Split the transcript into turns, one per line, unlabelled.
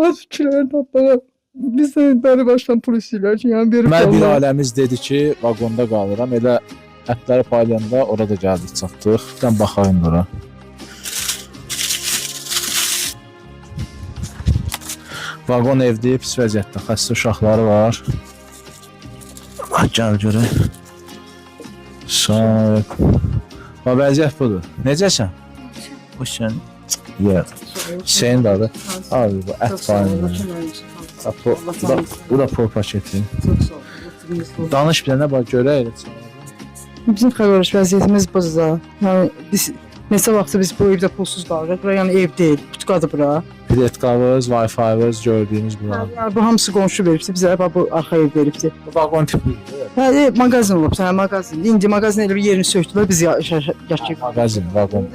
var fikirlər tapmağa. Biz də bəri başdan pul istəyirlər ki, yəni verib
Mən bir
qalmaq.
ailəmiz dedi ki, vaqonda qalıram. Elə ətləri paylayanda orada gəldik, çatdıq. Dən baxayım bura. Vaqon evdə pis vəziyyətdə, xəstə uşaqları var. Gəl görək. Sağ ol. Vəziyyət budur. Necəsən? Hoş gəldin. Yeah. Hüseyin dadı. Abi bu ət paylayır. Bu da pul paketi. Danış bir dənə bax görək.
Bizim xəbərləş vəziyyətimiz budur. Yəni biz neçə vaxtdır biz bu evdə pulsuz qalırıq. Bura yəni ev deyil, butikadır bura.
Biletqavız, Wi-Fi-vız gördüyünüz bura.
Yəni bu hamısı qonşu veribdi, bizə bu arxa ev veribdi.
Bu vaqon tipidir.
Hə, mağazin olub, sənə mağazin. İndi mağazin elə bir yerini sökdülər, biz yaşayıb.
Mağazin, vaqon.